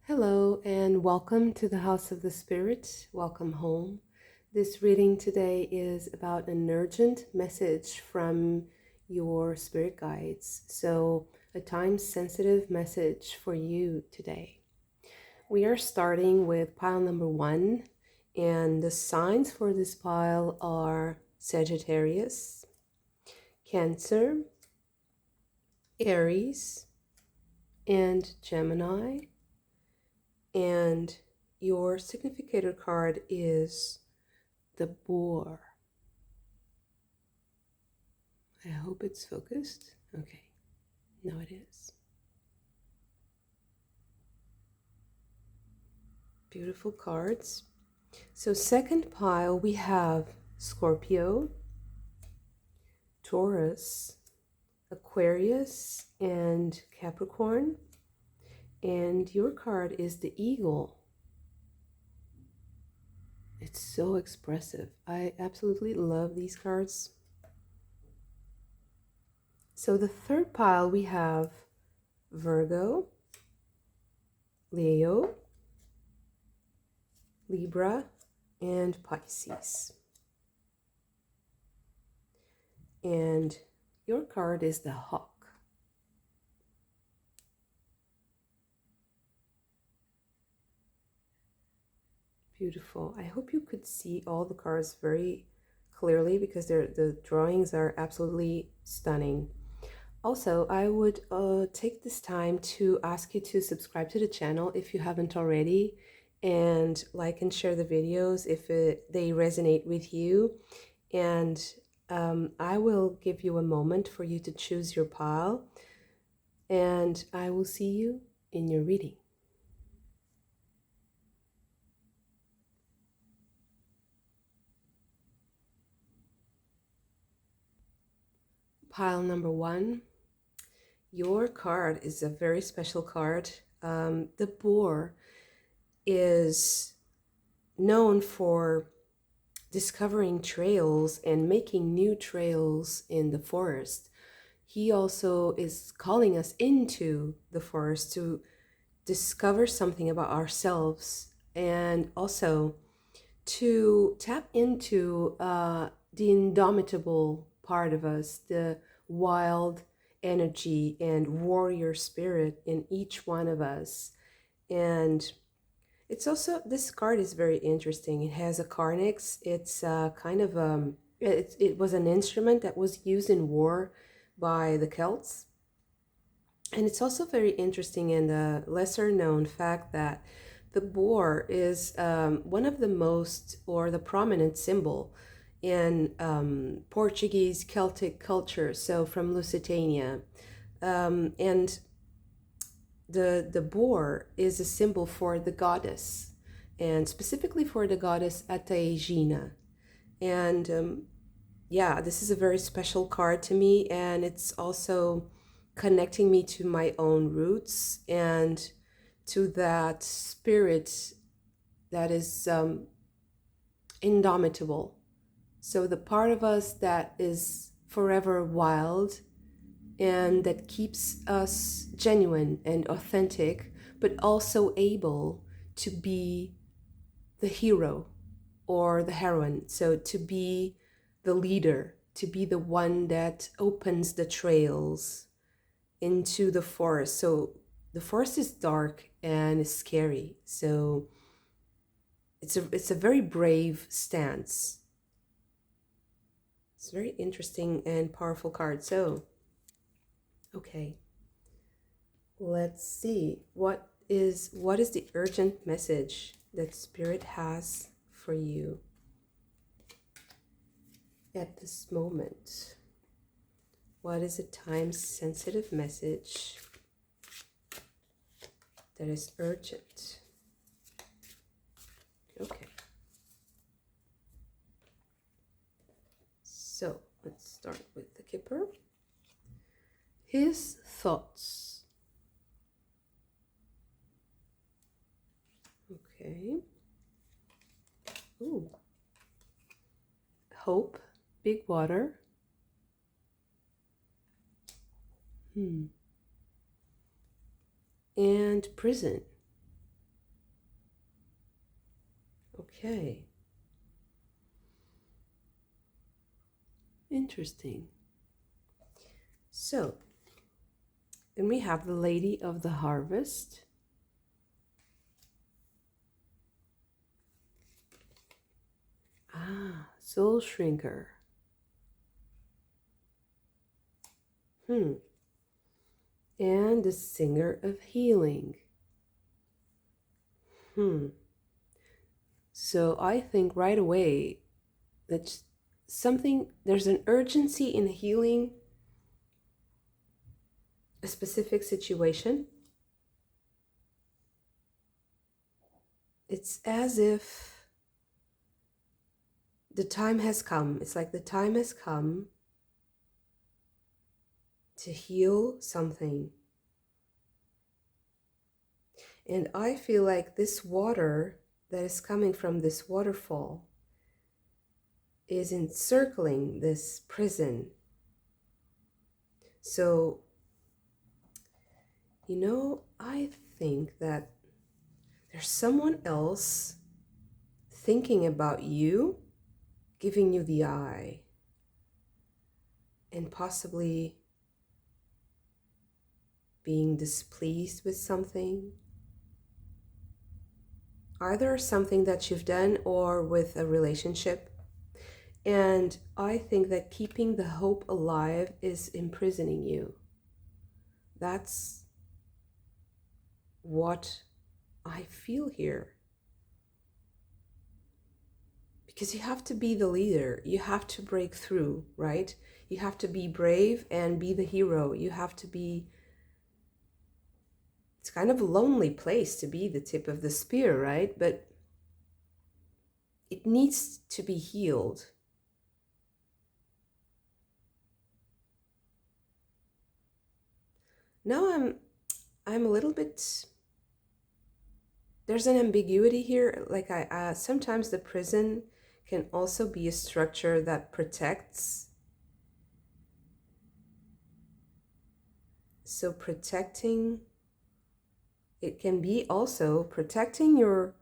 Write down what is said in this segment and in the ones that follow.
Hello and welcome to the House of the Spirit. Welcome home. This reading today is about an urgent message from your spirit guides. So, a time-sensitive message for you today. We are starting with pile number 1, and the signs for this pile are Sagittarius, Cancer, Aries, and Gemini. And your significator card is the Boar. I hope it's focused. Okay, now it is. Beautiful cards. So second pile, we have Scorpio, Taurus, Aquarius, and Capricorn. And your card is the Eagle. It's so expressive. I absolutely love these cards. So the third pile, we have Virgo, Leo, Libra, and Pisces. And your card is the Hawk. Beautiful. I hope you could see all the cards very clearly because the drawings are absolutely stunning. Also, I would take this time to ask you to subscribe to the channel if you haven't already, and like and share the videos if they resonate with you. And I will give you a moment for you to choose your pile, and I will see you in your reading. Pile number 1. Your card is a very special card. The Boar is known for discovering trails and making new trails in the forest. He also is calling us into the forest to discover something about ourselves and also to tap into the indomitable part of us, the wild energy and warrior spirit in each one of us. And it's also, this card is very interesting. It has a carnix. It's kind of it was an instrument that was used in war by the Celts. And it's also very interesting in the lesser known fact that the boar is one of the most, or the prominent symbol in Portuguese Celtic culture, so from Lusitania. And the boar is a symbol for the goddess, and specifically for the goddess Ataegina. And yeah, this is a very special card to me, and it's also connecting me to my own roots and to that spirit that is indomitable. So the part of us that is forever wild and that keeps us genuine and authentic, but also able to be the hero or the heroine. So to be the leader, to be the one that opens the trails into the forest. So the forest is dark and is scary. So it's a very brave stance. It's a very interesting and powerful card. So, okay, let's see what is the urgent message that Spirit has for you at this moment. What is a time-sensitive message that is urgent? Okay. So let's start with the Kipper. His thoughts. Okay. Ooh. Hope, big water. And prison. Okay. Interesting. So, then we have the Lady of the Harvest. Ah, Soul Shrinker. And the Singer of Healing. So I think right away that there's an urgency in healing a specific situation. It's as if the time has come. It's like the time has come to heal something. And I feel like this water that is coming from this waterfall is encircling this prison. So, I think that there's someone else thinking about you, giving you the eye, and possibly being displeased with something. Either something that you've done or with a relationship. And I think that keeping the hope alive is imprisoning you. That's what I feel here. Because you have to be the leader. You have to break through, right? You have to be brave and be the hero. You have to be... It's kind of a lonely place to be the tip of the spear, right? But it needs to be healed. Now I'm a little bit... There's an ambiguity here. Like sometimes the prison can also be a structure that protects. So protecting, it can be also protecting your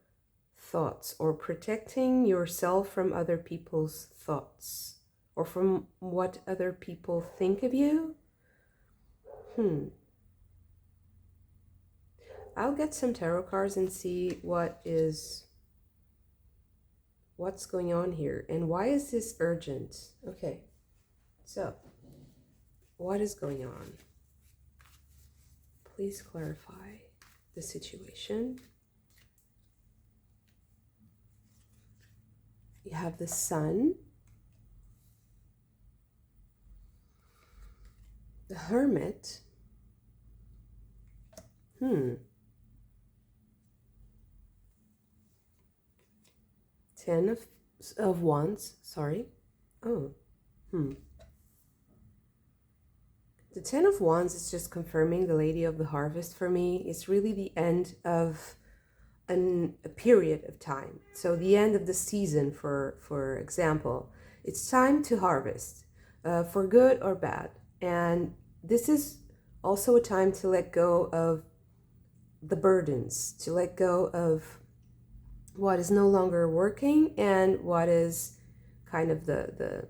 thoughts or protecting yourself from other people's thoughts or from what other people think of you. I'll get some tarot cards and see what's going on here and why is this urgent? Okay, so what is going on? Please clarify the situation. You have the Sun, the Hermit, 10 of Wands, sorry. The 10 of Wands is just confirming the Lady of the Harvest for me. It's really the end of a period of time. So the end of the season, for example. It's time to harvest, for good or bad. And this is also a time to let go of the burdens, to let go of what is no longer working and what is kind of the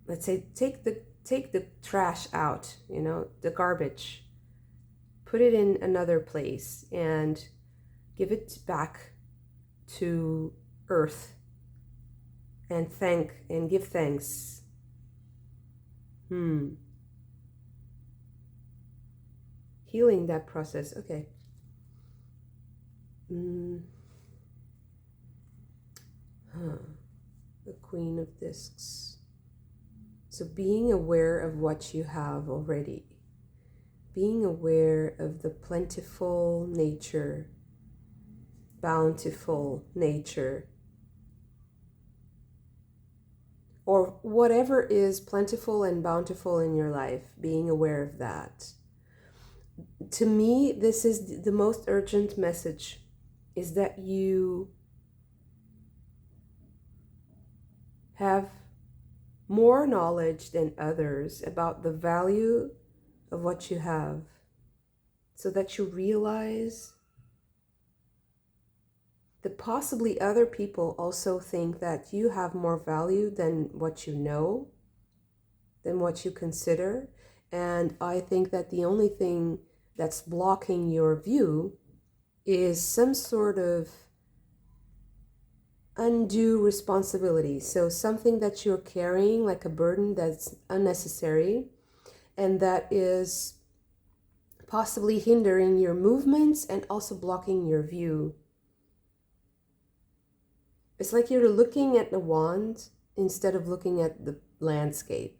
let's say, take the trash out, the garbage, put it in another place and give it back to earth and give thanks. Healing that process. Okay. The Queen of Discs. So being aware of what you have already, being aware of the plentiful nature, bountiful nature, or whatever is plentiful and bountiful in your life, being aware of that. To me, this is the most urgent message, is that you have more knowledge than others about the value of what you have, so that you realize the possibly other people also think that you have more value than what you know, than what you consider. And I think that the only thing that's blocking your view is some sort of undue responsibility. So something that you're carrying, like a burden that's unnecessary, and that is possibly hindering your movements and also blocking your view. It's like you're looking at the wand instead of looking at the landscape.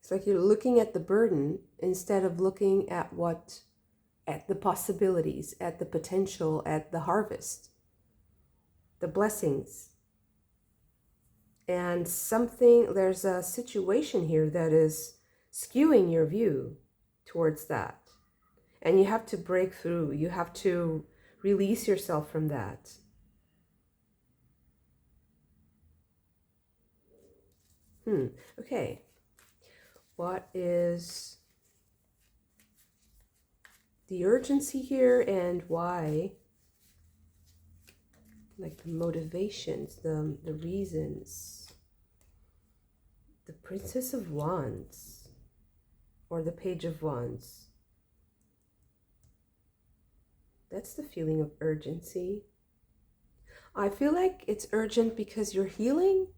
It's like you're looking at the burden instead of looking at the possibilities, at the potential, at the harvest, the blessings. And there's a situation here that is skewing your view towards that. And you have to break through. You have to release yourself from that. Okay. What is the urgency here and why? Like the motivations, the reasons. The Princess of Wands or the Page of Wands. That's the feeling of urgency. I feel like it's urgent because you're healing.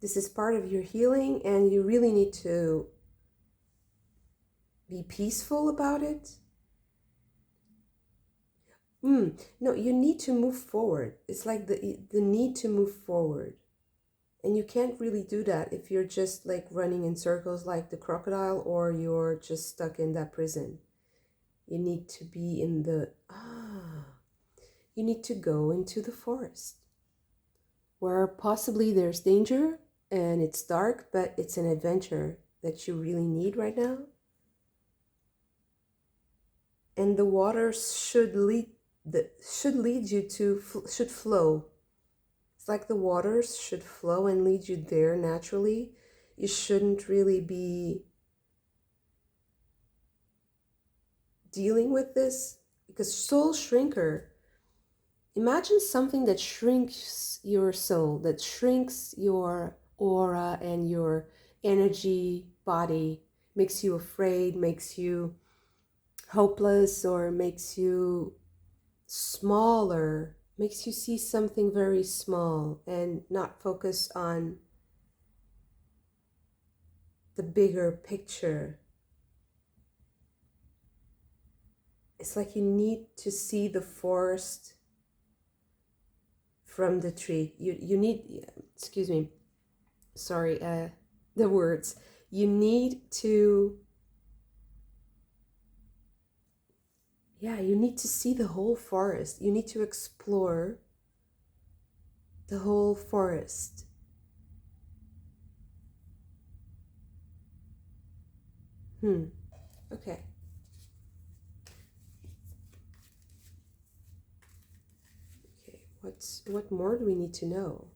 This is part of your healing and you really need to be peaceful about it. No, you need to move forward. It's like the need to move forward. And you can't really do that if you're just like running in circles like the crocodile, or you're just stuck in that prison. You need to be in you need to go into the forest where possibly there's danger and it's dark, but it's an adventure that you really need right now. And the water should lead you to, should flow. It's like the waters should flow and lead you there naturally. You shouldn't really be dealing with this, because soul shrinker, imagine something that shrinks your soul, that shrinks your aura and your energy body, makes you afraid, makes you hopeless, or makes you smaller, makes you see something very small and not focus on the bigger picture. It's like you need to see the forest from the tree. You need, excuse me, sorry, the words. You need to, you need to see the whole forest. You need to explore the whole forest. Okay. What more do we need to know?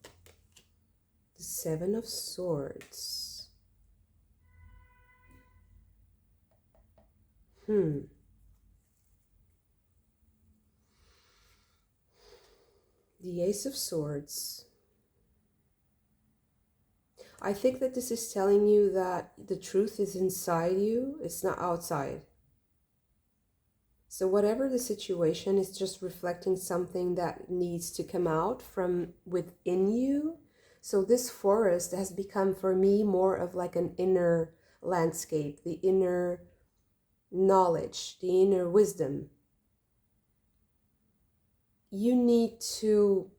The Seven of Swords. The Ace of Swords. I think that this is telling you that the truth is inside you, it's not outside. So whatever the situation is, just reflecting something that needs to come out from within you. So this forest has become for me more of like an inner landscape, the inner knowledge, the inner wisdom. You need to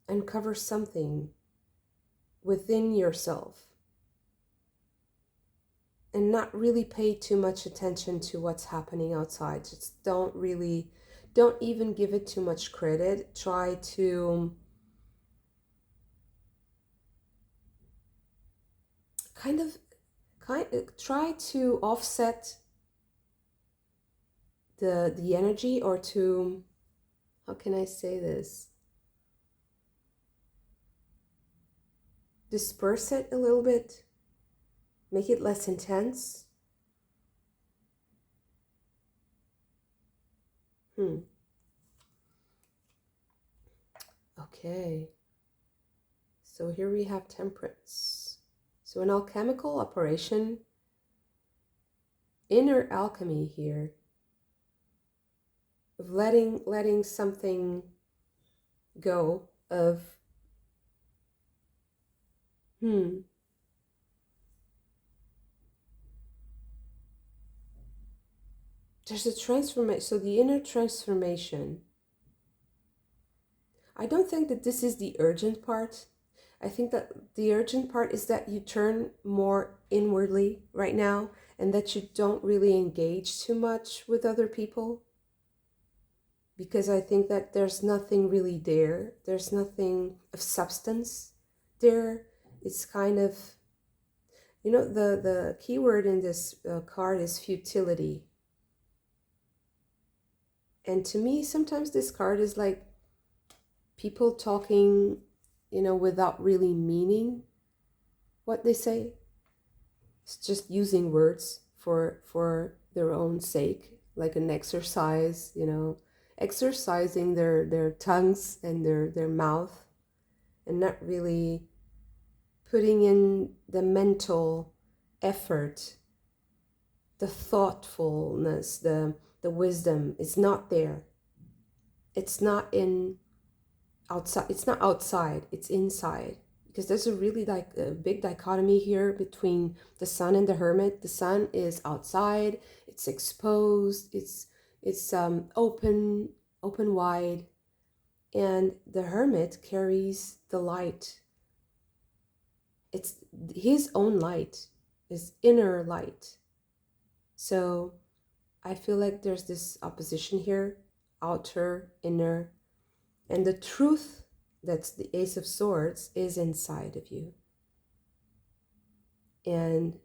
uncover something within yourself and not really pay too much attention to what's happening outside. Just don't even give it too much credit. Try to try to offset the energy, or to, how can I say this? Disperse it a little bit. Make it less intense. Hmm. Okay. So here we have temperance. So an alchemical operation, inner alchemy here, of letting something go, of there's a transformation. So the inner transformation. I don't think that this is the urgent part. I think that the urgent part is that you turn more inwardly right now and that you don't really engage too much with other people. Because I think that there's nothing really there. There's nothing of substance there. It's kind of, the key word in this card is futility. And to me, sometimes this card is like people talking, without really meaning what they say. It's just using words for their own sake, like an exercise, exercising their tongues and their mouth, and not really putting in the mental effort, the thoughtfulness, the wisdom. It's not there. It's not outside. It's not outside. It's inside. Because there's a really like a big dichotomy here between the sun and the hermit. The sun is outside. It's exposed. It's open wide, and the hermit carries the light. It's his own light, his inner light. So I feel like there's this opposition here, outer, inner, and the truth, that's the Ace of Swords, is inside of you. And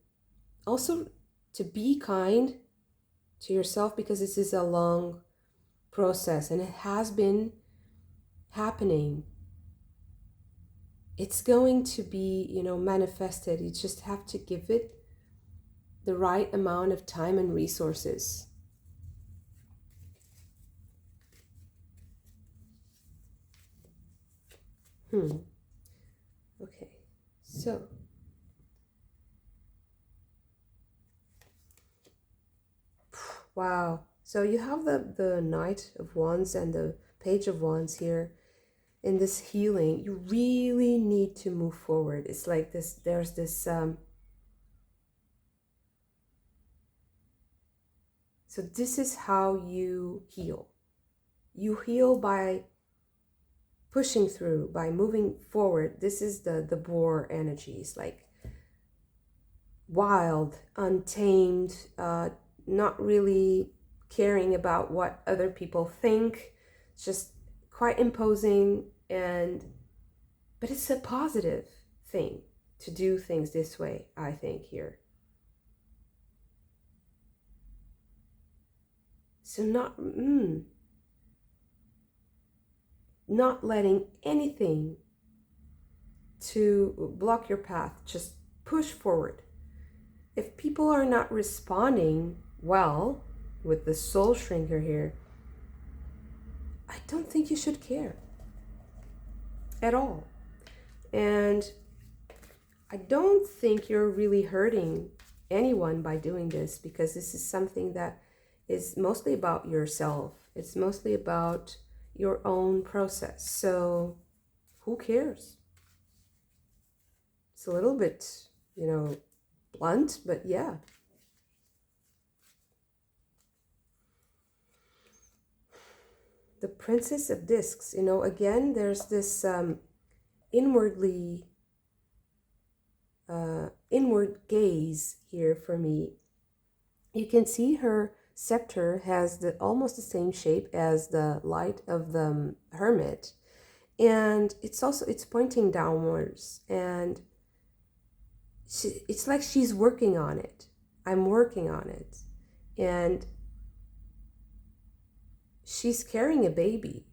also to be kind to yourself, because this is a long process and it has been happening. It's going to be, manifested. You just have to give it the right amount of time and resources. Okay, so wow. So you have the Knight of Wands and the Page of Wands here. In this healing, you really need to move forward. It's like this, there's this so this is how you heal. You heal by pushing through, by moving forward. This is the boar energies, like wild, untamed, not really caring about what other people think, just quite imposing. But it's a positive thing to do things this way, I think, here. So not letting anything to block your path, just push forward. If people are not responding well with the soul shrinker here, I don't think you should care at all. And I don't think you're really hurting anyone by doing this, because this is something that is mostly about yourself. It's mostly about your own process. So who cares? It's a little bit, blunt, but yeah. The Princess of Discs, again, there's this inward gaze here for me. You can see her scepter has almost the same shape as the light of the hermit, and it's pointing downwards, and it's like she's working on it. I'm working on it, and she's carrying a baby.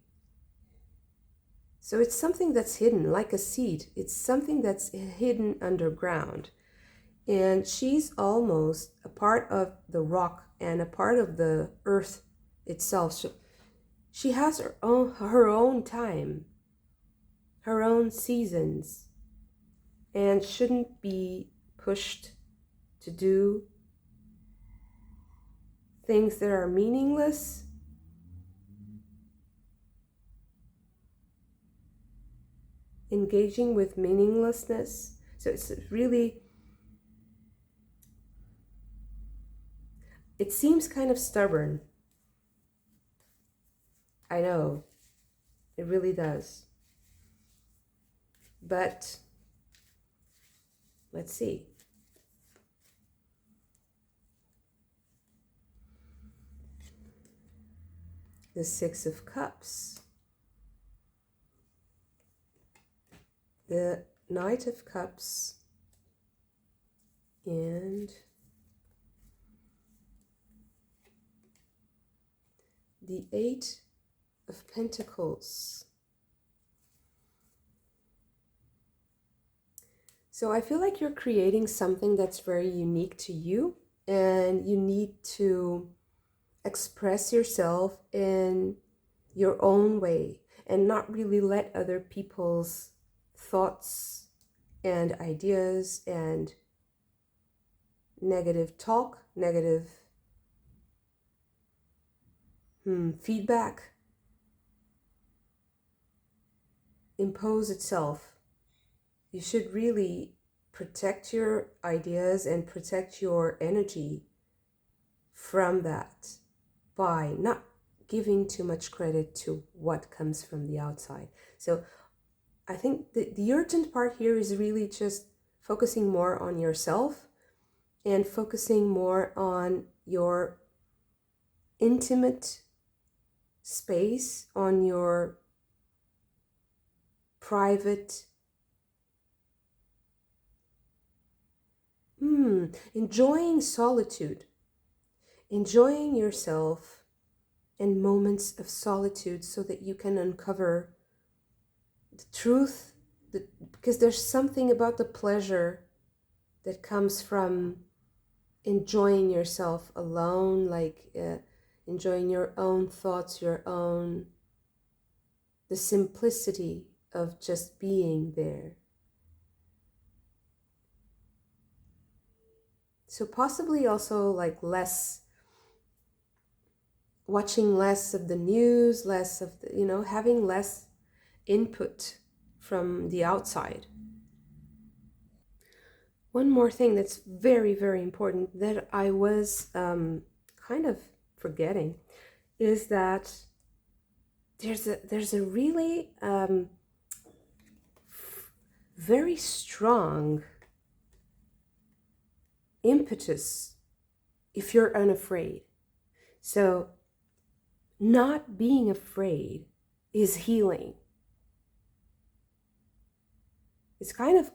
So it's something that's hidden, like a seed. It's something that's hidden underground. And she's almost a part of the rock and a part of the earth itself. she has her own time, her own seasons, and shouldn't be pushed to do things that are meaningless. Engaging with meaninglessness. So it's really, it seems kind of stubborn. I know, it really does. But let's see. The Six of Cups. The Knight of Cups. And the Eight of Pentacles. So I feel like you're creating something that's very unique to you, and you need to express yourself in your own way and not really let other people's thoughts and ideas and negative talk, negative feedback impose itself. You should really protect your ideas and protect your energy from that by not giving too much credit to what comes from the outside. So I think the urgent part here is really just focusing more on yourself and focusing more on your intimate space, on your private enjoying solitude, enjoying yourself in moments of solitude so that you can uncover the truth, because there's something about the pleasure that comes from enjoying yourself alone, like enjoying your own thoughts, the simplicity of just being there. So possibly also like watching less of the news, less of the, having less input from the outside. One more thing that's very, very important that I was kind of forgetting is that there's a really very strong impetus if you're unafraid. So not being afraid is healing. It's kind of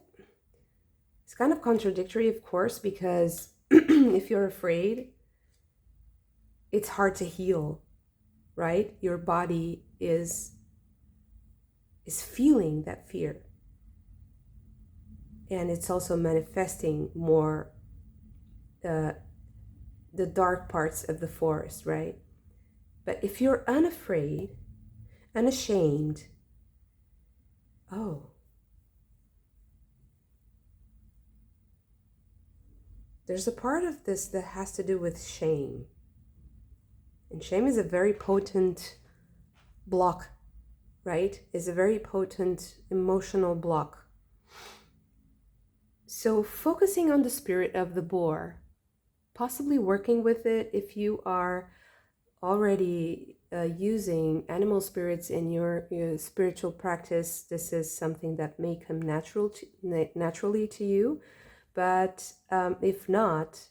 contradictory, of course, because if you're afraid, it's hard to heal, right? Your body is feeling that fear. And it's also manifesting more the dark parts of the forest, right? But if you're unafraid, unashamed, there's a part of this that has to do with shame. And shame is a very potent block, right? It's a very potent emotional block. So focusing on the spirit of the boar, possibly working with it if you are already using animal spirits in your spiritual practice. This is something that may come naturally to you. But if not,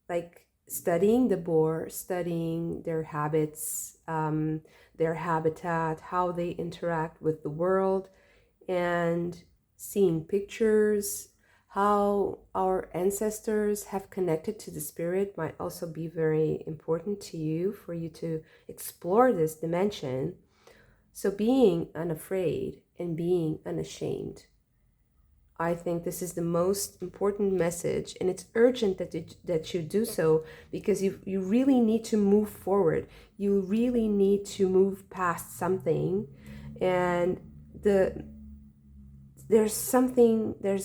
like studying the boar, studying their habits, their habitat, how they interact with the world, and seeing pictures, how our ancestors have connected to the spirit might also be very important to you, for you to explore this dimension. So being unafraid and being unashamed I think this is the most important message, and it's urgent that you do so, because you really need to move forward. You really need to move past something, and there's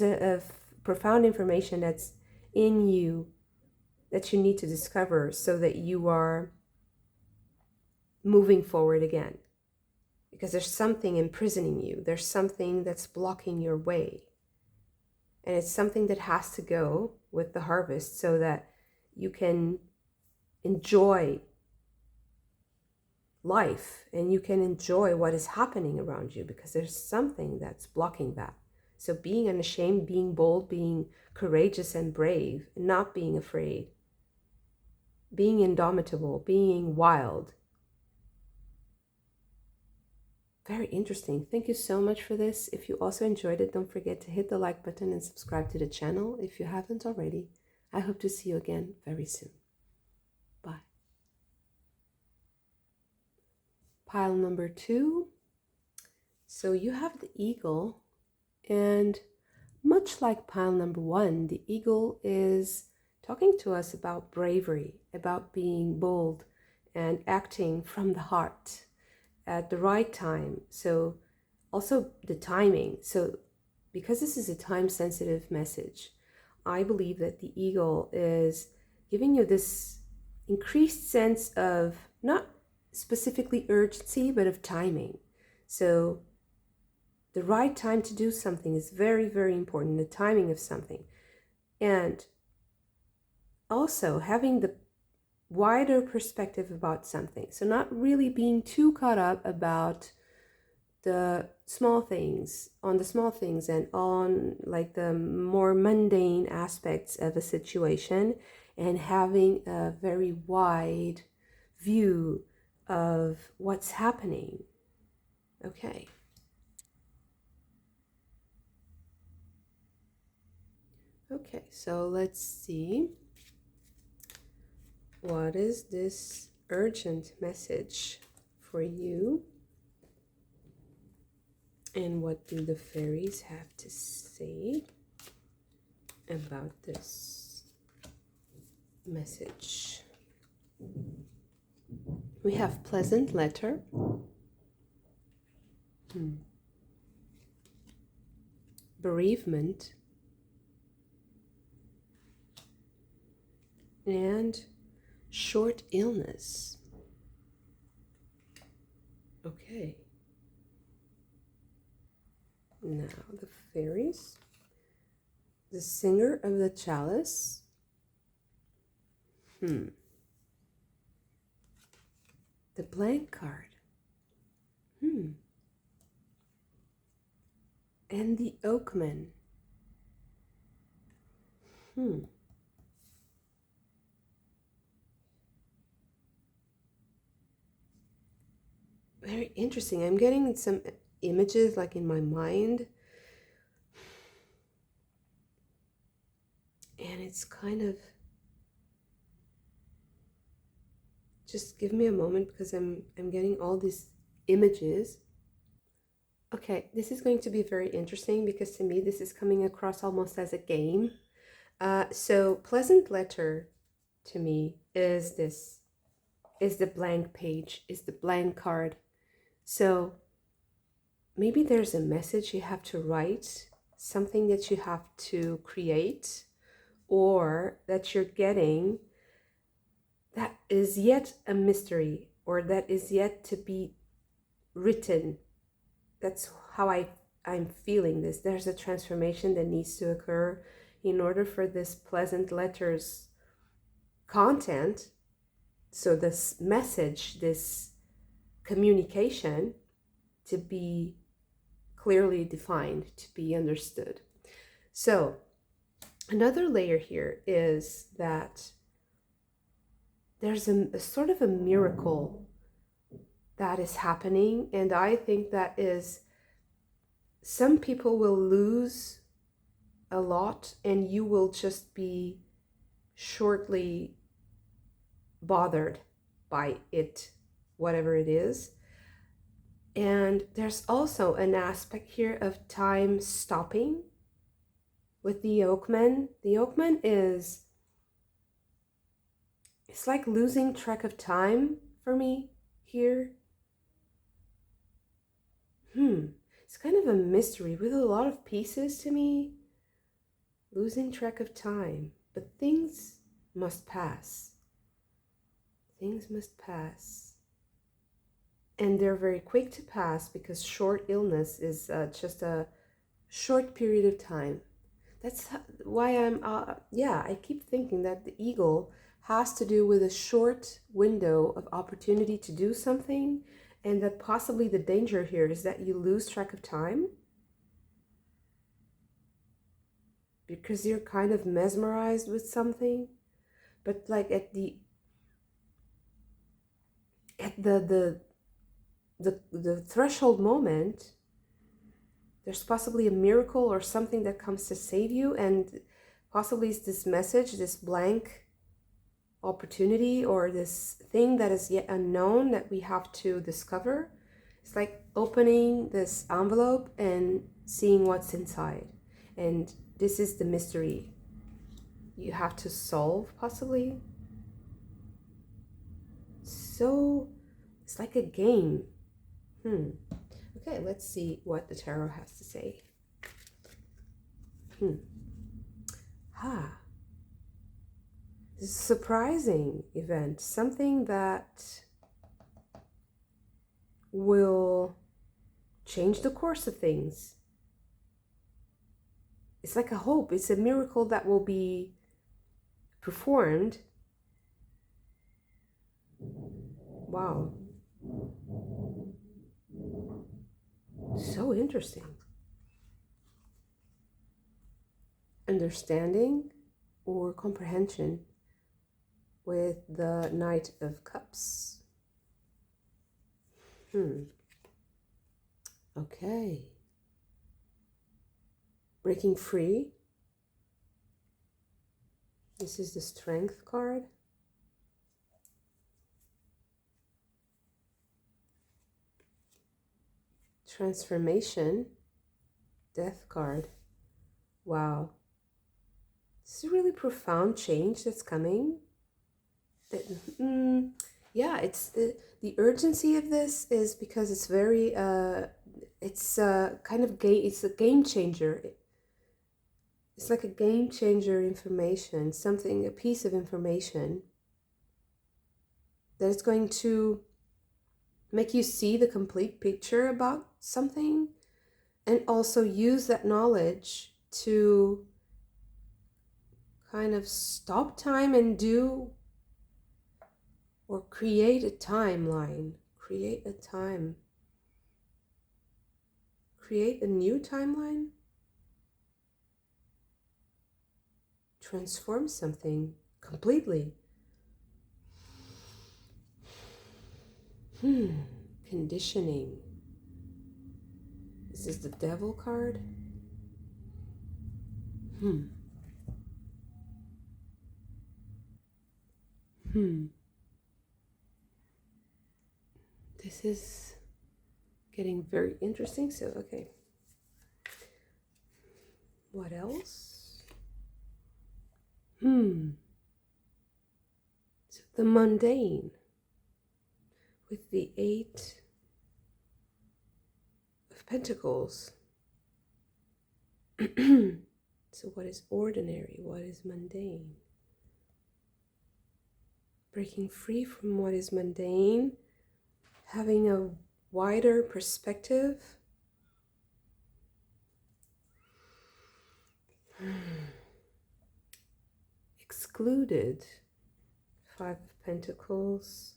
a profound information that's in you that you need to discover so that you are moving forward again. Because there's something imprisoning you, there's something that's blocking your way. And it's something that has to go with the harvest so that you can enjoy life and you can enjoy what is happening around you, because there's something that's blocking that. So being unashamed, being bold, being courageous and brave, not being afraid, being indomitable, being wild. Very interesting. Thank you so much for this. If you also enjoyed it, don't forget to hit the like button and subscribe to the channel if you haven't already. I hope to see you again very soon. Bye. Pile number 2. So you have the eagle, and much like pile number 1, the eagle is talking to us about bravery, about being bold and acting from the heart at the right time. So also the timing. So because this is a time sensitive message, I believe that the eagle is giving you this increased sense of not specifically urgency, but of timing. So the right time to do something is very, very important, the timing of something. And also having the wider perspective about something. So not really being too caught up about the small things, and on like the more mundane aspects of a situation, and having a very wide view of what's happening. Okay. Okay, so let's see. What is this urgent message for you? And what do the fairies have to say about this message? We have pleasant letter. Bereavement. And short illness. Okay. Now the fairies. The singer of the chalice. The blank card. And the oakman. Very interesting. I'm getting some images like in my mind. And it's kind of, just give me a moment because I'm getting all these images. Okay, this is going to be very interesting because to me this is coming across almost as a game. So pleasant letter to me is this, is the blank page, is the blank card. So maybe there's a message you have to write, something that you have to create, or that you're getting that is yet a mystery, or that is yet to be written. That's how I'm feeling this. There's a transformation that needs to occur in order for this pleasant letter's content, so this message, this communication, to be clearly defined, to be understood. So another layer here is that there's a sort of a miracle that is happening, and I think that is, some people will lose a lot and you will just be shortly bothered by it, whatever it is. And there's also an aspect here of time stopping, with the Oakman. The Oakman is, it's like losing track of time for me here. It's kind of a mystery with a lot of pieces to me. Losing track of time. But things must pass. Things must pass. And they're very quick to pass because short illness is just a short period of time. That's why I keep thinking that the eagle has to do with a short window of opportunity to do something, and that possibly the danger here is that you lose track of time because you're kind of mesmerized with something. But like at the threshold moment, there's possibly a miracle or something that comes to save you, and possibly it's this message, this blank opportunity, or this thing that is yet unknown that we have to discover. It's like opening this envelope and seeing what's inside. And this is the mystery you have to solve, possibly. So it's like a game. Okay, let's see what the tarot has to say. This is a surprising event, something that will change the course of things. It's like a hope, it's a miracle that will be performed. Wow. So interesting. Understanding or comprehension with the Knight of Cups. Okay. Breaking free. This is the Strength card. Transformation. Death card. Wow. This is a really profound change that's coming. Yeah, it's the urgency of this is because it's very it's kind of it's a game changer. It's like a game changer information, something, a piece of information that is going to make you see the complete picture about something, and also use that knowledge to kind of stop time and do or create a timeline, create a new timeline, transform something completely. Conditioning. This is the Devil card. This is getting very interesting. So, okay. What else? So the mundane with the 8 of Pentacles. So what is ordinary? What is mundane? Breaking free from what is mundane, having a wider perspective. Excluded. 5 of Pentacles.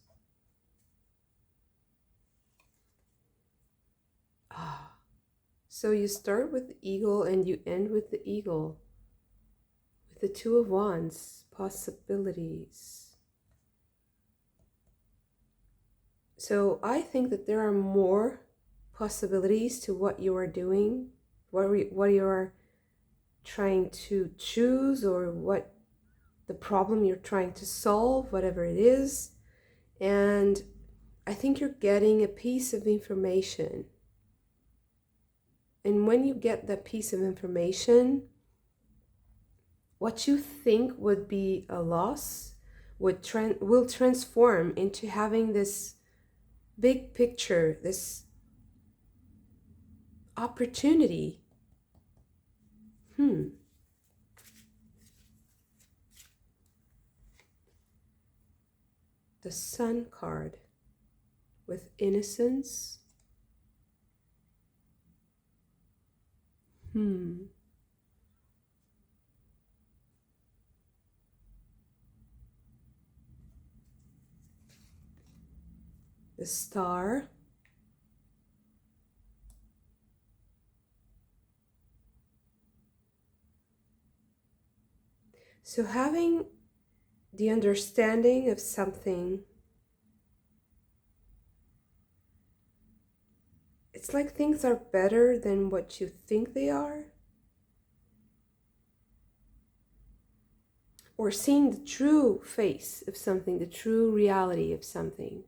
So you start with the eagle and you end with the eagle. With the 2 of Wands, possibilities. So I think that there are more possibilities to what you are doing, what you are trying to choose, or what the problem you're trying to solve, whatever it is. And I think you're getting a piece of information. And when you get that piece of information, what you think would be a loss will transform into having this big picture, this opportunity. The Sun card with innocence. The Star. So having the understanding of something, it's like things are better than what you think they are. Or seeing the true face of something, the true reality of something.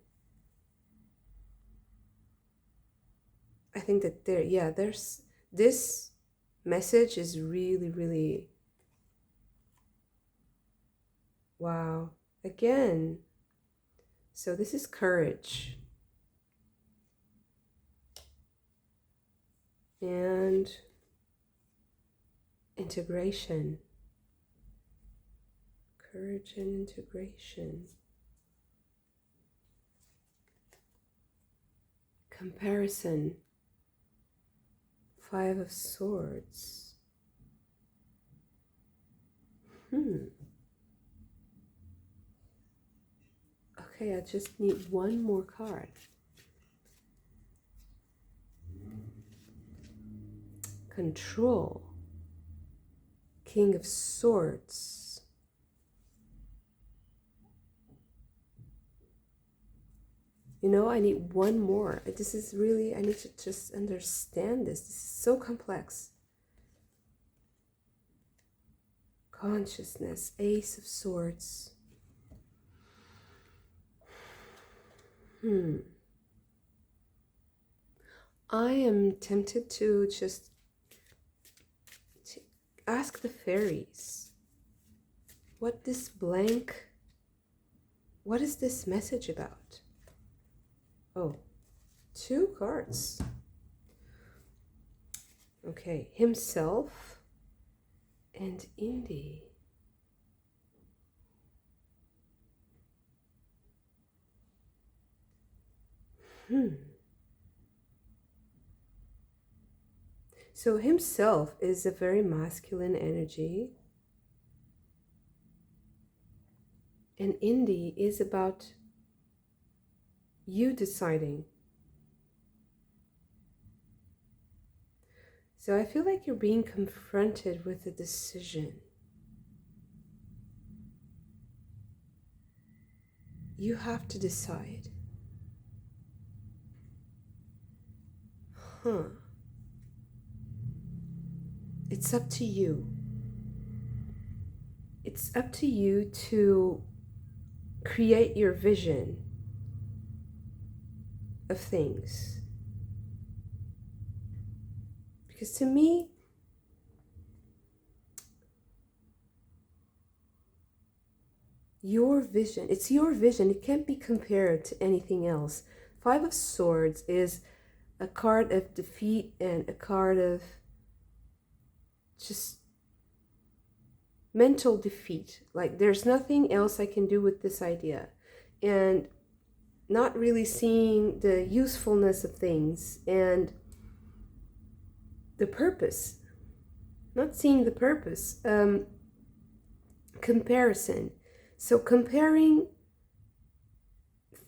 I think that there's this message is really, really, wow. Again, so this is courage. And integration. Courage and integration. Comparison. 5 of Swords. Okay, I just need one more card. Control. King of Swords. You know, I need one more. This is really, I need to just understand this. This is so complex. Consciousness. Ace of Swords. I am tempted to just ask the fairies, what is this message about? Oh, 2 cards. Okay, himself and Indy. So himself is a very masculine energy. And Indy is about you deciding. So I feel like you're being confronted with a decision. You have to decide. It's up to you. It's up to you to create your vision of things. Because to me, your vision, it's your vision. It can't be compared to anything else. 5 of Swords is a card of defeat and a card of just mental defeat. Like there's nothing else I can do with this idea. And not really seeing the usefulness of things and the purpose. Not seeing the purpose. Comparison. So comparing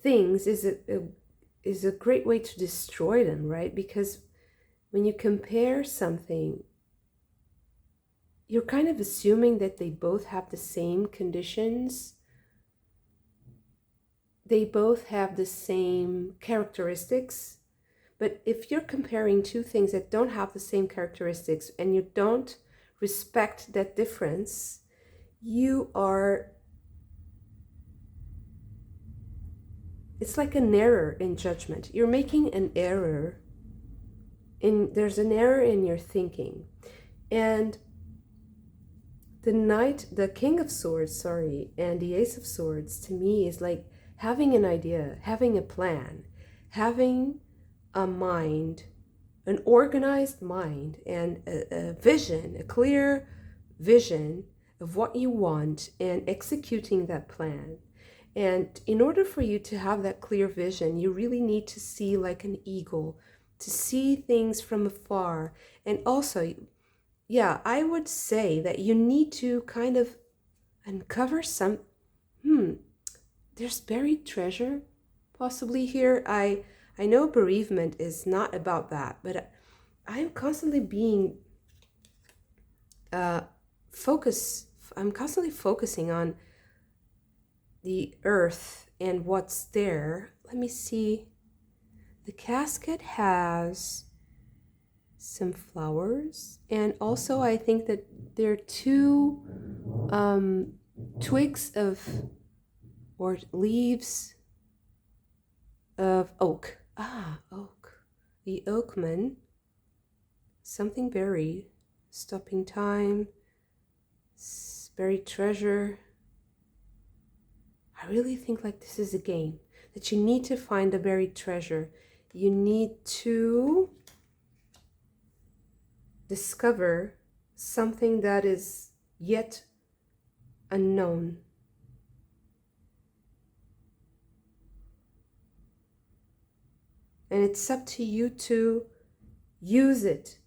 things is a great way to destroy them, right? Because when you compare something, you're kind of assuming that they both have the same conditions. They both have the same characteristics. But if you're comparing 2 things that don't have the same characteristics and you don't respect that difference, it's like an error in judgment. You're making an error. There's an error in your thinking. And the King of Swords, sorry, and the Ace of Swords to me is like having an idea, having a plan, having a mind, an organized mind, and a vision, a clear vision of what you want, and executing that plan. And in order for you to have that clear vision, you really need to see like an eagle, to see things from afar. And also, yeah, I would say that you need to kind of uncover some, there's buried treasure possibly here. I know bereavement is not about that, but I'm constantly being I'm constantly focusing on the earth and what's there. Let me see. The casket has some flowers, and also I think that there are two twigs of or leaves of oak. Oak. The oakman. Something buried. Stopping time. Buried treasure. I really think like this is a game. That you need to find the buried treasure. You need to discover something that is yet unknown. And it's up to you to use it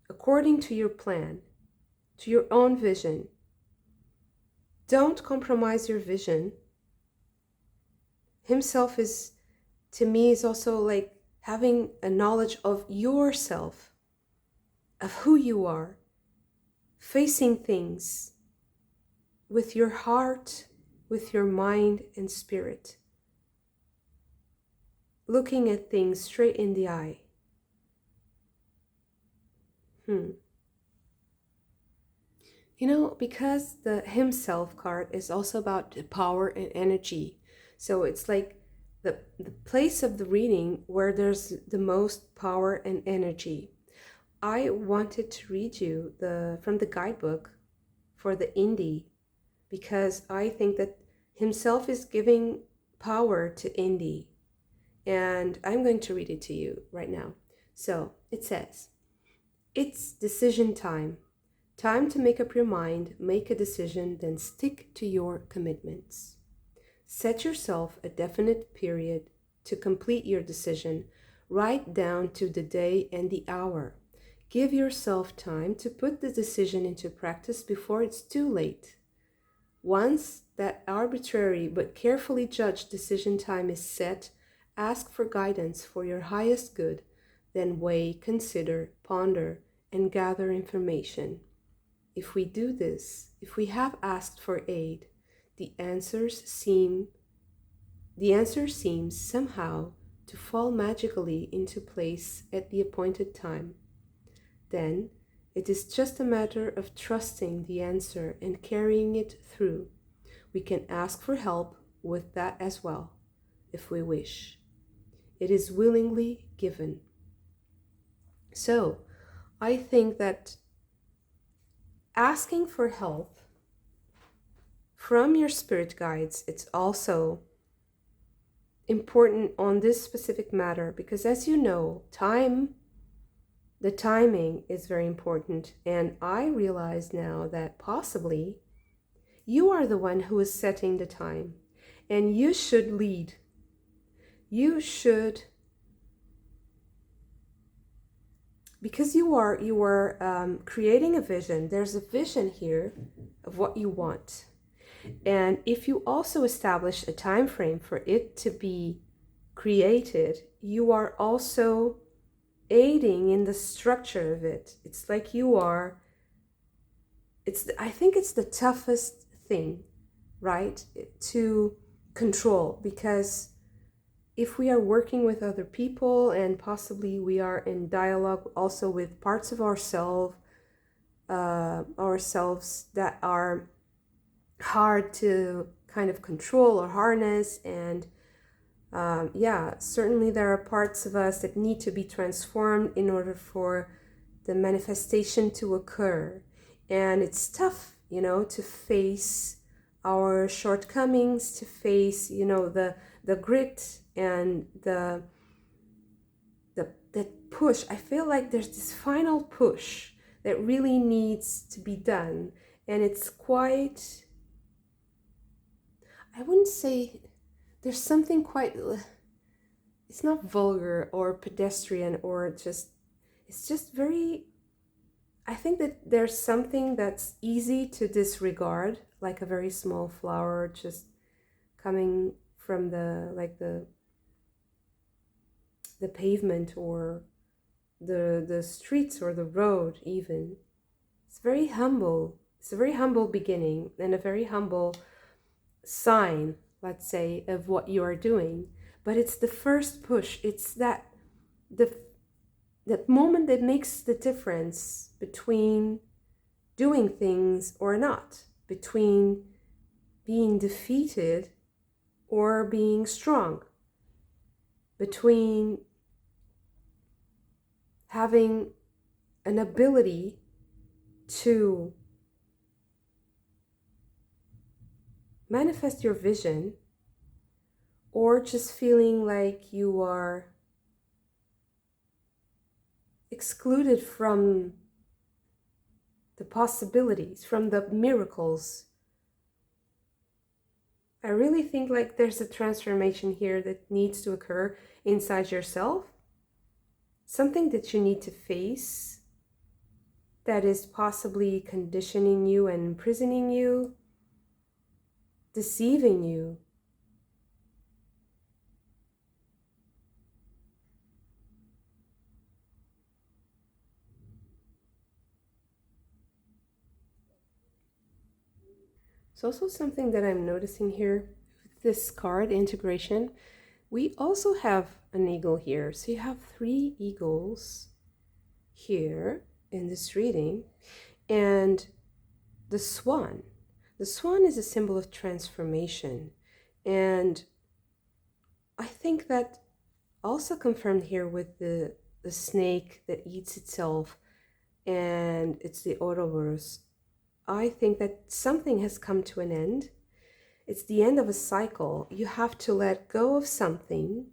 according to your plan, to your own vision. Don't compromise your vision. Himself is, to me, is also like having a knowledge of yourself, of who you are, facing things with your heart, with your mind and spirit, looking at things straight in the eye. You know, because the Himself card is also about the power and energy. So it's like the place of the reading where there's the most power and energy. I wanted to read you from the guidebook for the Indie, because I think that Himself is giving power to Indie. And I'm going to read it to you right now. So it says, it's decision time. Time to make up your mind, make a decision, then stick to your commitments. Set yourself a definite period to complete your decision. Write down to the day and the hour. Give yourself time to put the decision into practice before it's too late. Once that arbitrary but carefully judged decision time is set, ask for guidance for your highest good, then weigh, consider, ponder, and gather information. If we do this, if we have asked for aid, the answer seems somehow to fall magically into place at the appointed time. Then it is just a matter of trusting the answer and carrying it through. We can ask for help with that as well, if we wish. It is willingly given. So, I think that asking for help from your spirit guides, it's also important on this specific matter, because as you know, the timing is very important. And I realize now that possibly you are the one who is setting the time, and you should lead. You should, because you are creating a vision. There's a vision here of what you want. And if you also establish a time frame for it to be created, you are also aiding in the structure of it. It's like you are, I think it's the toughest thing, right, to control, because if we are working with other people and possibly we are in dialogue also with parts of ourselves that are hard to kind of control or harness, and certainly there are parts of us that need to be transformed in order for the manifestation to occur. And it's tough, to face our shortcomings, to face, the grit and that push. I feel like there's this final push that really needs to be done. And it's quite, I wouldn't say, there's something quite, it's not vulgar or pedestrian or just, it's just very, I think that there's something that's easy to disregard, like a very small flower just coming from the pavement or the streets or the road even. It's very humble. It's a very humble beginning and a very humble sign, let's say, of what you are doing. But it's the first push. It's the that moment that makes the difference between doing things or not, between being defeated or being strong, between having an ability to manifest your vision or just feeling like you are excluded from the possibilities, from the miracles. I really think like there's a transformation here that needs to occur inside yourself, something that you need to face that is possibly conditioning you and imprisoning you, deceiving you. It's also something that I'm noticing here with this card integration. We also have an eagle here. So you have 3 eagles here in this reading. And the swan. The swan is a symbol of transformation. And I think that also confirmed here with the snake that eats itself, and it's the Ouroboros. I think that something has come to an end. It's the end of a cycle. You have to let go of something.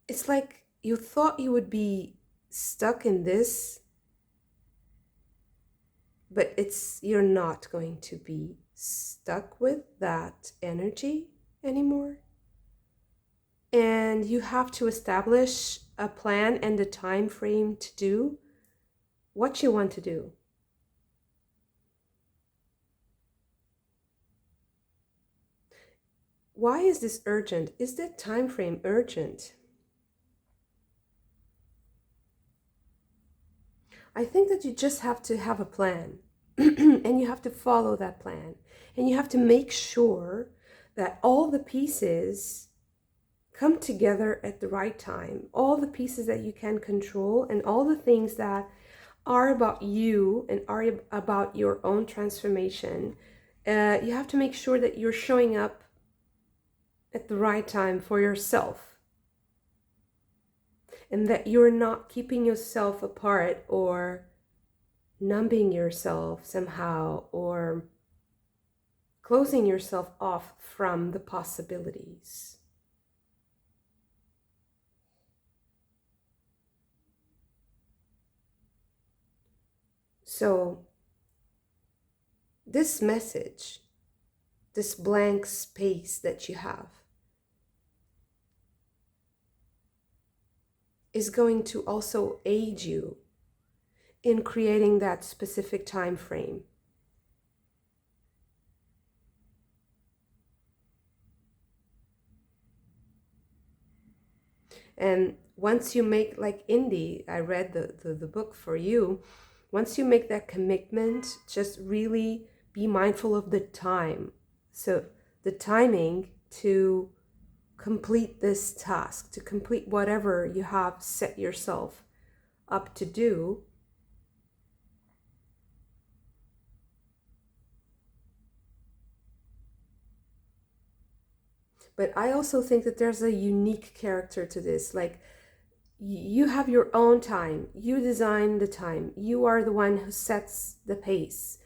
It's like you thought you would be stuck in this, but you're not going to be stuck with that energy anymore. And you have to establish a plan and a time frame to do what you want to do. Why is this urgent? Is that time frame urgent? I think that you just have to have a plan and you have to follow that plan, and you have to make sure that all the pieces come together at the right time, all the pieces that you can control and all the things that are about you and are about your own transformation. You have to make sure that you're showing up at the right time for yourself, and that you're not keeping yourself apart or numbing yourself somehow or closing yourself off from the possibilities. So this message, this blank space that you have, is going to also aid you in creating that specific time frame. And once you make, like Indy, I read the book for you, once you make that commitment, just really be mindful of the time. So the timing to complete this task, to complete whatever you have set yourself up to do. But I also think that there's a unique character to this. Like, you have your own time. You design the time. You are the one who sets the pace.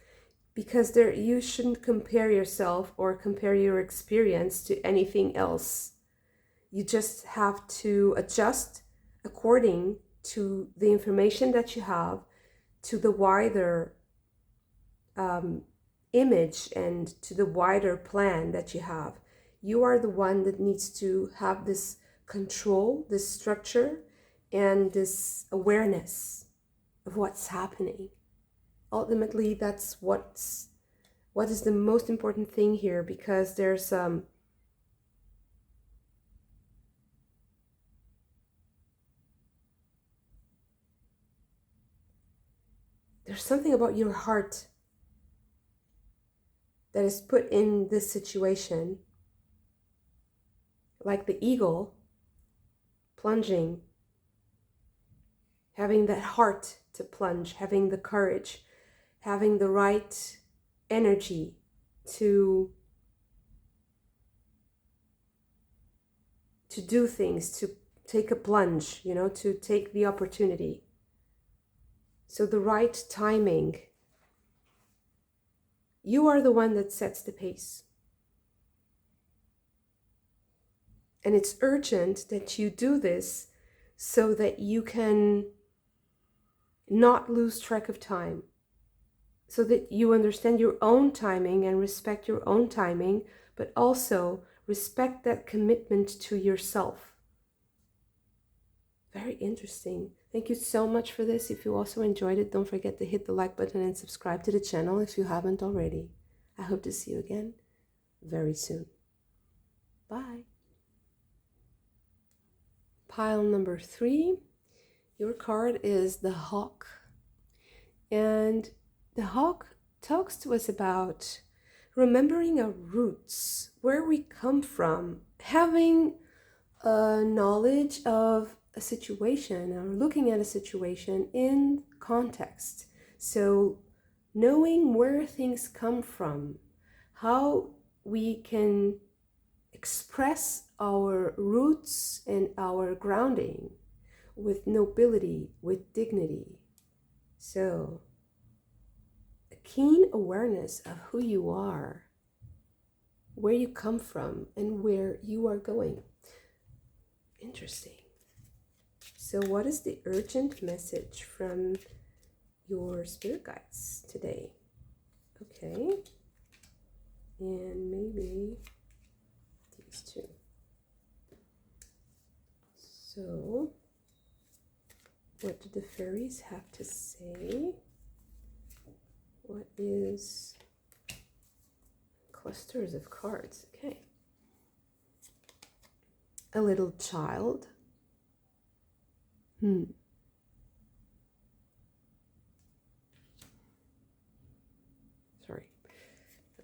Because you shouldn't compare yourself or compare your experience to anything else. You just have to adjust according to the information that you have, to the wider image and to the wider plan that you have. You are the one that needs to have this control, this structure, and this awareness of what's happening. Ultimately, that's what is the most important thing here, because there's something about your heart that is put in this situation, like the eagle plunging, having that heart to plunge, having the courage, having the right energy to do things, to take a plunge, to take the opportunity. So the right timing. You are the one that sets the pace. And it's urgent that you do this so that you can not lose track of time, so that you understand your own timing and respect your own timing, but also respect that commitment to yourself. Very interesting. Thank you so much for this. If you also enjoyed it, don't forget to hit the like button and subscribe to the channel if you haven't already. I hope to see you again very soon. Bye. Pile number 3. Your card is the Hawk. And the Hawk talks to us about remembering our roots, where we come from, having a knowledge of a situation or looking at a situation in context. So knowing where things come from, how we can express our roots and our grounding with nobility, with dignity. So a keen awareness of who you are, where you come from, and where you are going. Interesting. So what is the urgent message from your spirit guides today? Okay. And maybe these two. So what do the fairies have to say? What is clusters of cards? Okay. A little child. Sorry.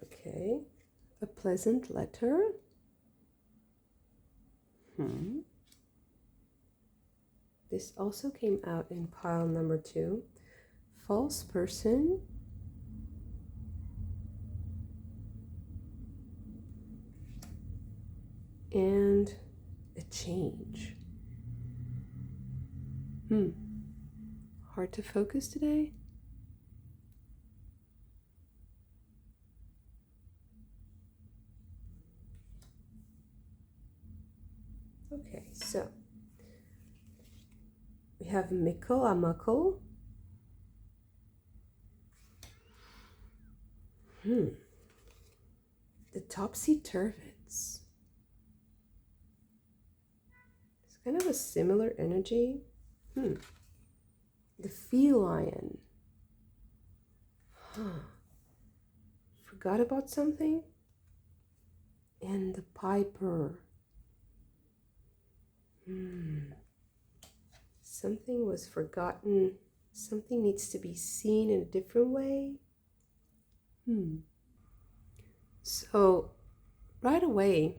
Okay. A pleasant letter. This also came out in pile number 2. False person. And a change. Hard to focus today? Okay, so we have Mikkel Amakkel. The topsy-turvets. It's kind of a similar energy. The feline. Forgot about something? And the piper. Something was forgotten. Something needs to be seen in a different way. So right away,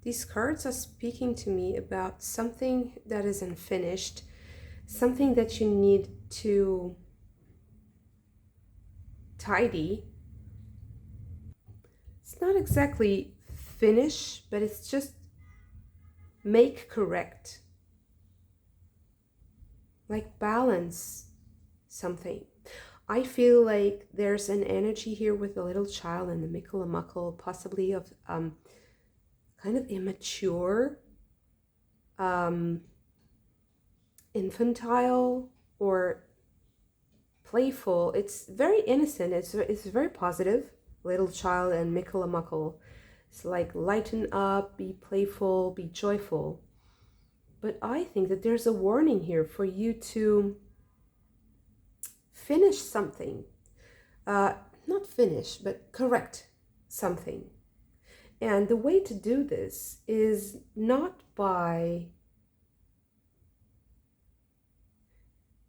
these cards are speaking to me about something that is unfinished, something that you need to tidy. It's not exactly finish, but it's just make correct. like balance something. I feel like there's an energy here with a little child and the mickle and muckle, possibly of kind of immature, infantile, or playful. It's very innocent. It's very positive. Little child and mickle and muckle. It's like lighten up, be playful, be joyful. But I think that there's a warning here for you to finish something. Not finish, but correct something. And the way to do this is not by...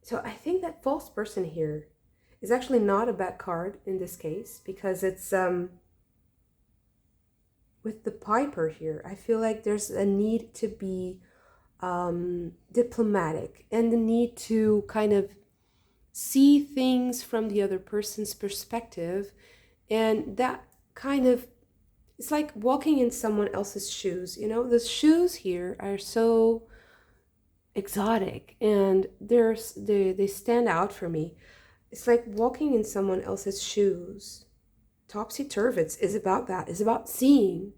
So I think that false person here is actually not a bad card in this case, because it's with the piper here. I feel like there's a need to be diplomatic and the need to kind of see things from the other person's perspective. And that kind of, it's like walking in someone else's shoes. You know, the shoes here are so exotic and they stand out for me. It's like walking in someone else's shoes. Topsy-turvy is about that. It's about seeing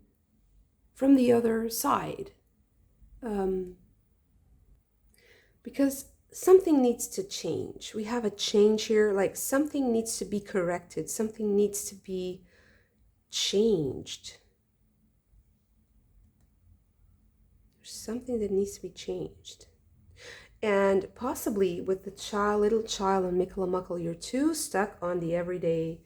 from the other side. Because something needs to change. We have a change here, like something needs to be corrected. Something needs to be changed. There's something that needs to be changed. And possibly with the child, little child and mickle and muckle, you're too stuck on the everyday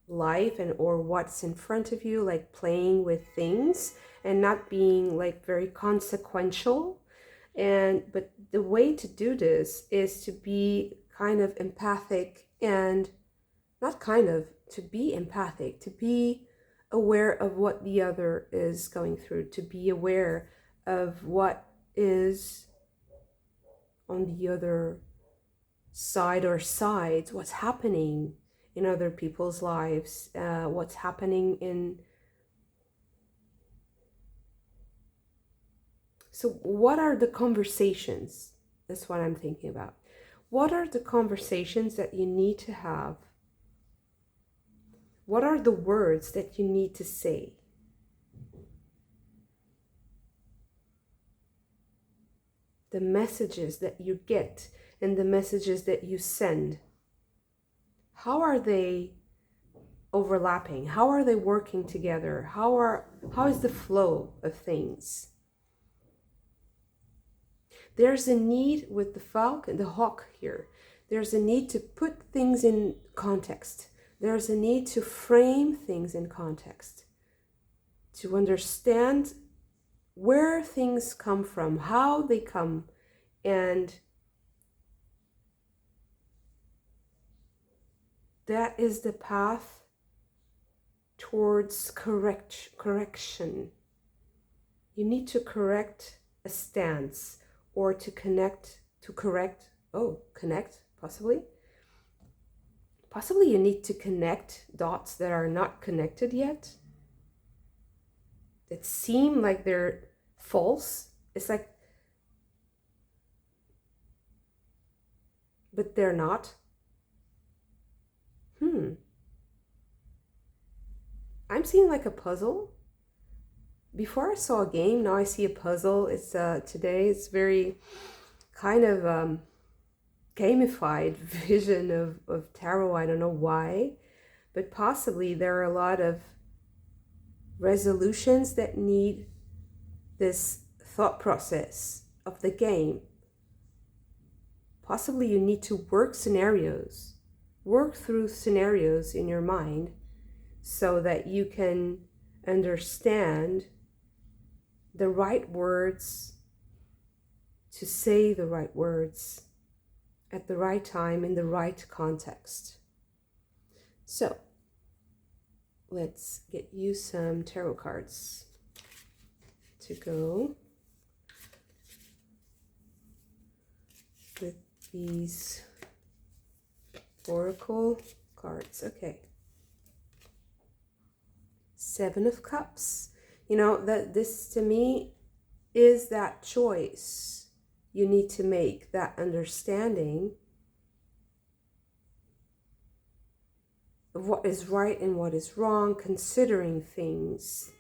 life and or what's in front of you, like playing with things and not being like very consequential. But the way to do this is to be kind of empathic, and not kind of, to be empathic, to be aware of what the other is going through, to be aware of what is on the other side or sides, what's happening in other people's lives, what's happening in... So what are the conversations? That's what I'm thinking about. What are the conversations that you need to have? What are the words that you need to say? The messages that you get and the messages that you send, how are they overlapping? How are they working together? How is the flow of things? There's a need with the falcon, the hawk here. There's a need to put things in context. There's a need to frame things in context, to understand where things come from, how they come, and that is the path towards correction. You need to correct a stance, or to connect, to correct, connect, possibly. Possibly you need to connect dots that are not connected yet, that seem like they're false. It's like, but they're not. I'm seeing like a puzzle. Before I saw a game, now I see a puzzle. It's today it's very kind of gamified vision of tarot. I don't know why, but possibly there are a lot of resolutions that need this thought process of the game. Possibly you need to work through scenarios in your mind so that you can understand the right words, to say the right words at the right time in the right context. So let's get you some tarot cards to go with these oracle cards. Okay. 7 of Cups. You know, that this to me is that choice. you need to make that understanding of what is right and what is wrong, considering things,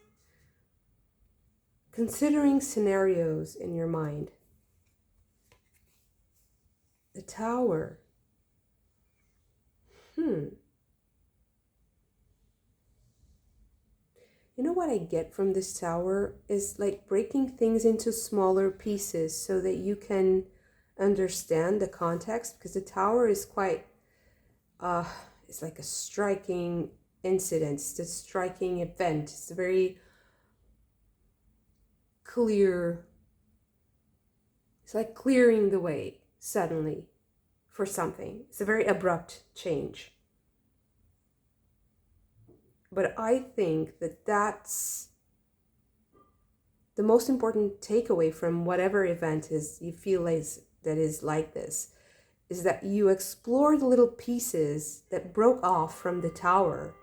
considering scenarios in your mind. The Tower. You know what I get from this Tower is like breaking things into smaller pieces so that you can understand the context, because the Tower is quite, it's like a striking incident, it's a striking event, it's a very clear, it's like clearing the way suddenly for something. It's a very abrupt change. But I think that that's the most important takeaway from whatever event is you feel like that is like this, is that you explore the little pieces that broke off from the Tower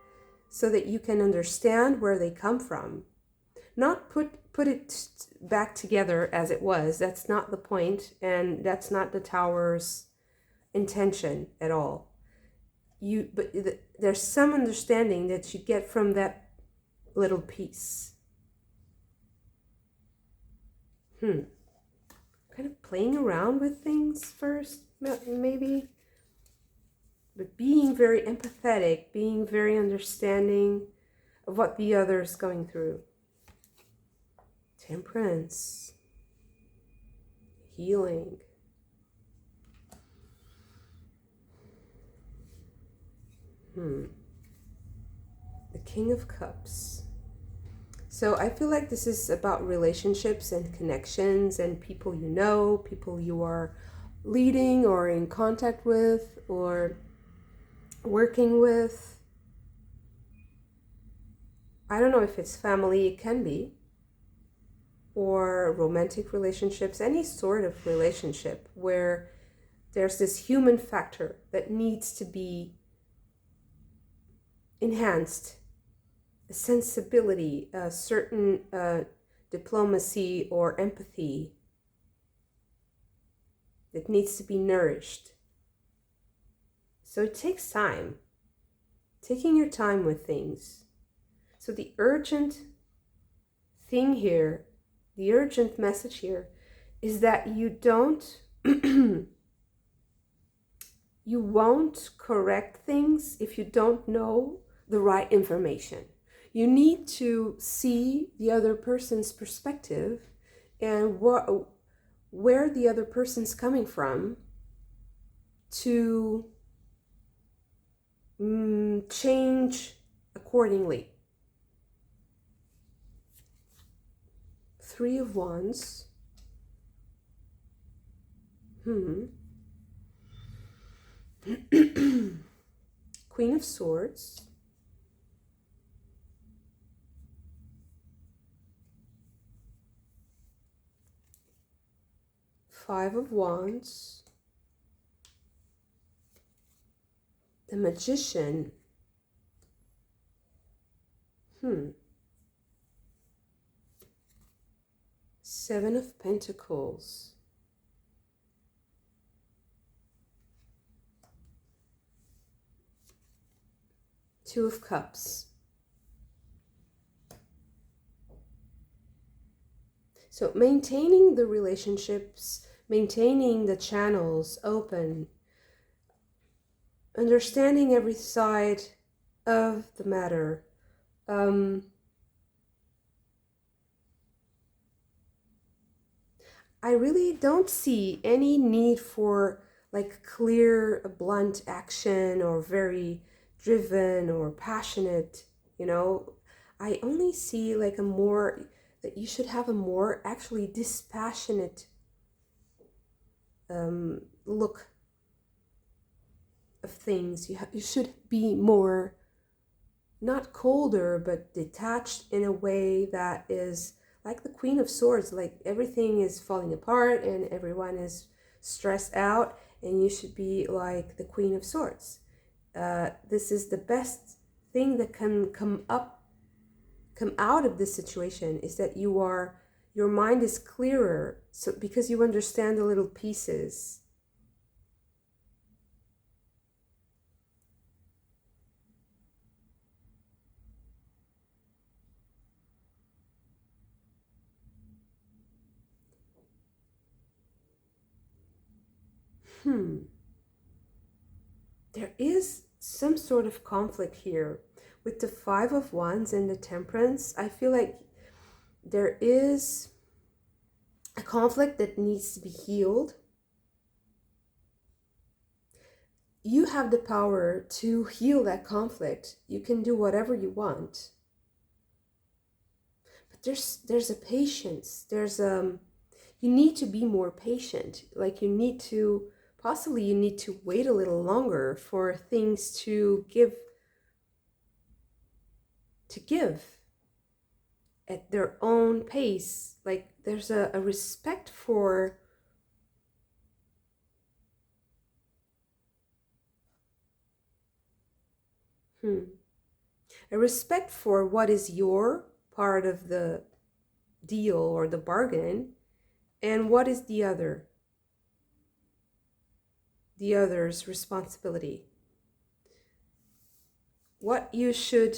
so that you can understand where they come from. Not put it back together as it was. That's not the point, and that's not the Tower's intention at all. There's some understanding that you get from that little piece. Kind of playing around with things first, maybe. But being very empathetic, being very understanding of what the other is going through. Temperance. Healing. The King of Cups. So I feel like this is about relationships and connections and people you know, people you are leading or in contact with or working with. I don't know if it's family, it can be, or romantic relationships, any sort of relationship where there's this human factor that needs to be enhanced, a sensibility, a certain diplomacy or empathy that needs to be nourished. So it takes time, taking your time with things. So the urgent thing here, the urgent message here is that you don't, you won't correct things if you don't know the right information. You need to see the other person's perspective and where the other person's coming from to change accordingly. Three of Wands. Queen of Swords. Five of Wands. The Magician. Seven of Pentacles. Two of Cups. So maintaining the relationships, maintaining the channels open, understanding every side of the matter. I really don't see any need for like clear, blunt action or very driven or passionate, you know. I only see like that you should have a more actually dispassionate look of things. You should be more, not colder, but detached in a way that is like the Queen of Swords, like everything is falling apart and everyone is stressed out, and you should be like the Queen of Swords. This is the best thing that can come out of this situation, is that you are Your mind is clearer, so because you understand the little pieces. There is some sort of conflict here. With the Five of Wands and the Temperance, I feel like there is a conflict that needs to be healed. You have the power to heal that conflict. You can do whatever you want. But there's a patience. You need to be more patient. Like you need to wait a little longer for things to give at their own pace. Like there's a respect for a respect for what is your part of the deal or the bargain, and what is the other's responsibility. What you should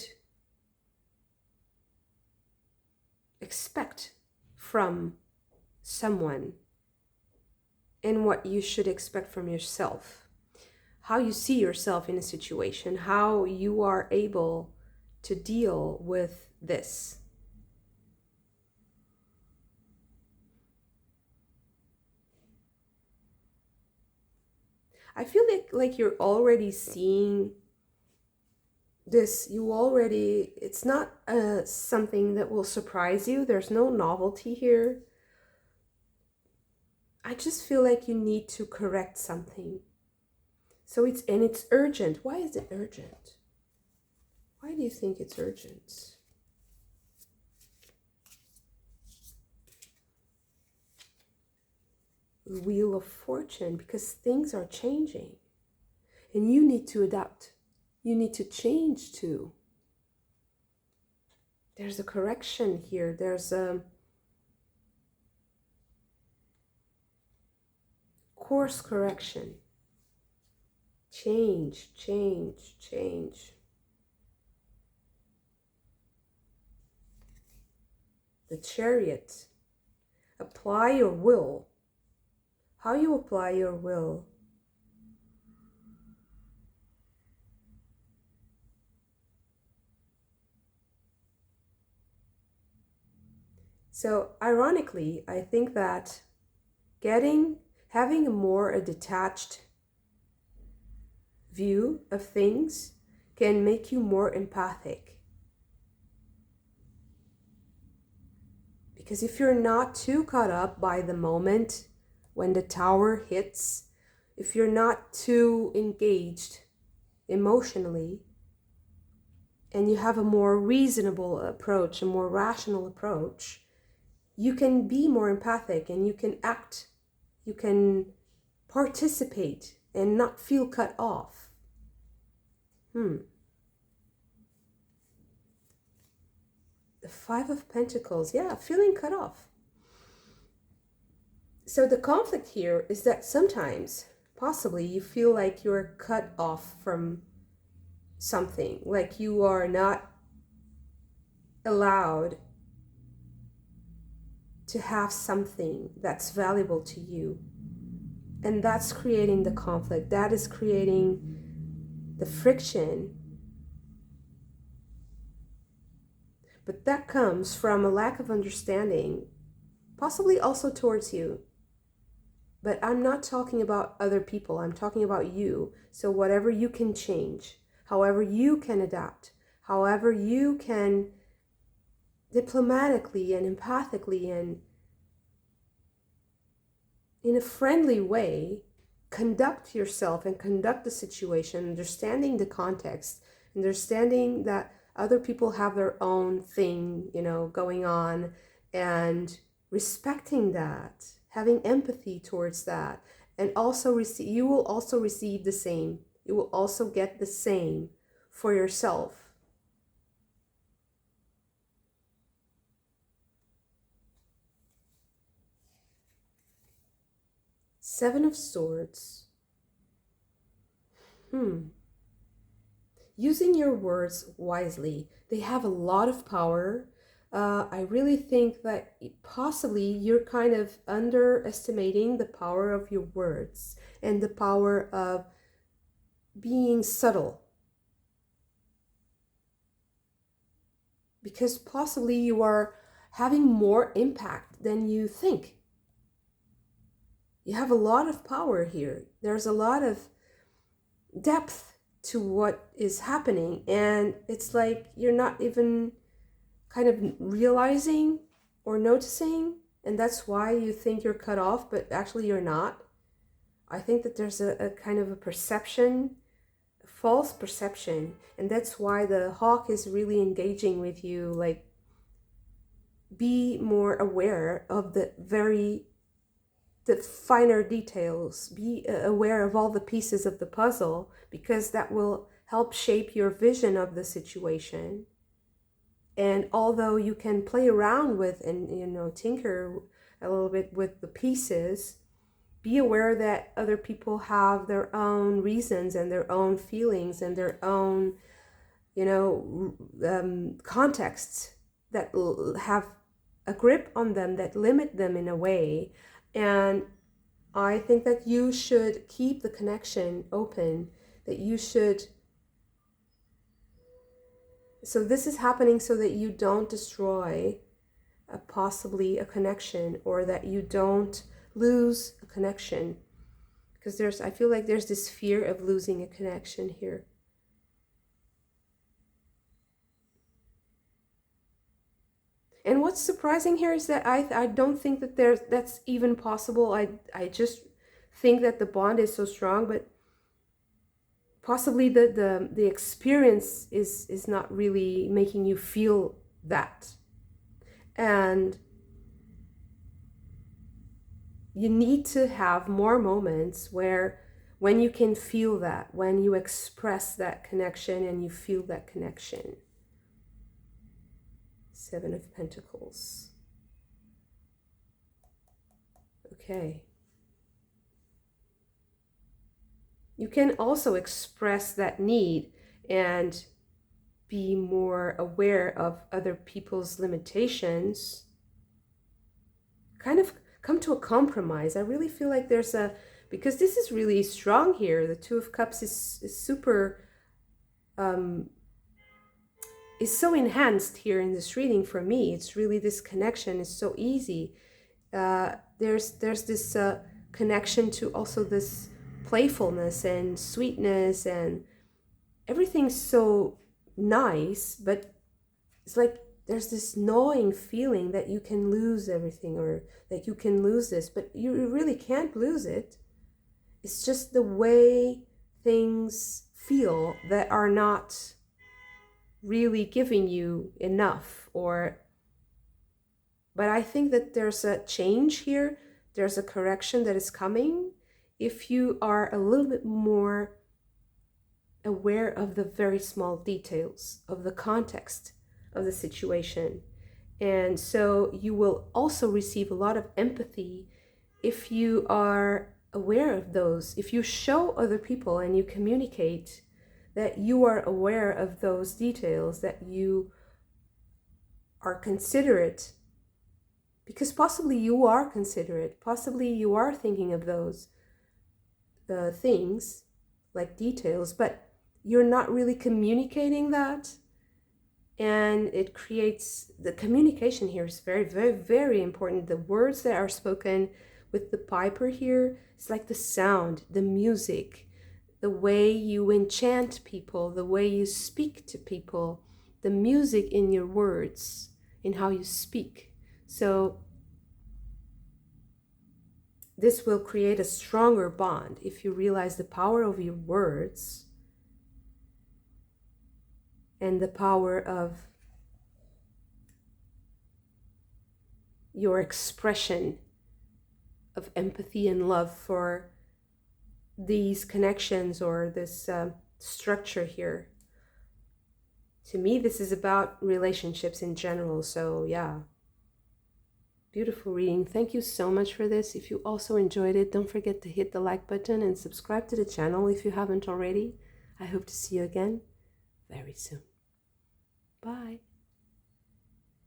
expect from someone and what you should expect from yourself. How you see yourself in a situation, how you are able to deal with this. I feel like you're already seeing this. It's not something that will surprise you. There's no novelty here. I just feel like you need to correct something. So it's urgent. Why is it urgent? Why do you think it's urgent? Wheel of Fortune, because things are changing and you need to adapt. You need to change too. There's a correction here. There's a course correction. Change. The Chariot. Apply your will. How you apply your will. So ironically, I think that having a detached view of things can make you more empathic. Because if you're not too caught up by the moment when the tower hits, if you're not too engaged emotionally, and you have a more reasonable approach, a more rational approach, you can be more empathic and you can act, you can participate and not feel cut off. The Five of Pentacles, yeah, feeling cut off. So the conflict here is that sometimes, possibly, you feel like you're cut off from something, like you are not allowed to have something that's valuable to you. And that's creating the conflict. That is creating the friction. But that comes from a lack of understanding, possibly also towards you. But I'm not talking about other people. I'm talking about you. So whatever you can change, however you can adapt, however you can diplomatically and empathically and in a friendly way conduct yourself and conduct the situation, understanding the context, understanding that other people have their own thing, going on, and respecting that, having empathy towards that, and also you will also receive the same. You will also get the same for yourself. Seven of Swords. Using your words wisely. They have a lot of power. I really think that possibly you're kind of underestimating the power of your words and the power of being subtle. Because possibly you are having more impact than you think. You have a lot of power here. There's a lot of depth to what is happening, and it's like you're not even kind of realizing or noticing, and that's why you think you're cut off, but actually you're not. I think that there's a kind of a perception, a false perception, and that's why the hawk is really engaging with you. Like, be more aware of the finer details. Be aware of all the pieces of the puzzle, because that will help shape your vision of the situation. And although you can play around with and, tinker a little bit with the pieces, be aware that other people have their own reasons and their own feelings and their own, contexts that have a grip on them, that limit them in a way. And I think that you should keep the connection open, that you should. So this is happening so that you don't destroy possibly a connection, or that you don't lose a connection. Because I feel like there's this fear of losing a connection here. And what's surprising here is that I don't think that that's even possible. I just think that the bond is so strong, but possibly the experience is not really making you feel that. And you need to have more moments when you can feel that, when you express that connection and you feel that connection. Seven of Pentacles. Okay. You can also express that need and be more aware of other people's limitations. Kind of come to a compromise. I really feel like because this is really strong here. The Two of Cups is super, is so enhanced here in this reading for me. It's really, this connection is so easy. There's this connection to also this playfulness and sweetness, and everything's so nice, but it's like there's this gnawing feeling that you can lose everything, or that you can lose this, but you really can't lose it. It's just the way things feel that are not really giving you enough. But I think that there's a change here. There's a correction that is coming if you are a little bit more aware of the very small details of the context of the situation. And so you will also receive a lot of empathy if you are aware of those. If you show other people and you communicate that you are aware of those details, that you are considerate, because possibly you are considerate, possibly you are thinking of those things like details, but you're not really communicating that. And it creates, the communication here is very, very, very important. The words that are spoken with the piper here, it's like the sound, the music, the way you enchant people, the way you speak to people, the music in your words, in how you speak. So this will create a stronger bond if you realize the power of your words and the power of your expression of empathy and love for these connections, or this structure here. To me, this is about relationships in general. So yeah, Beautiful reading. Thank you so much for this. If you also enjoyed it, don't forget to hit the like button and subscribe to the channel if you haven't already. I hope to see you again very soon. Bye.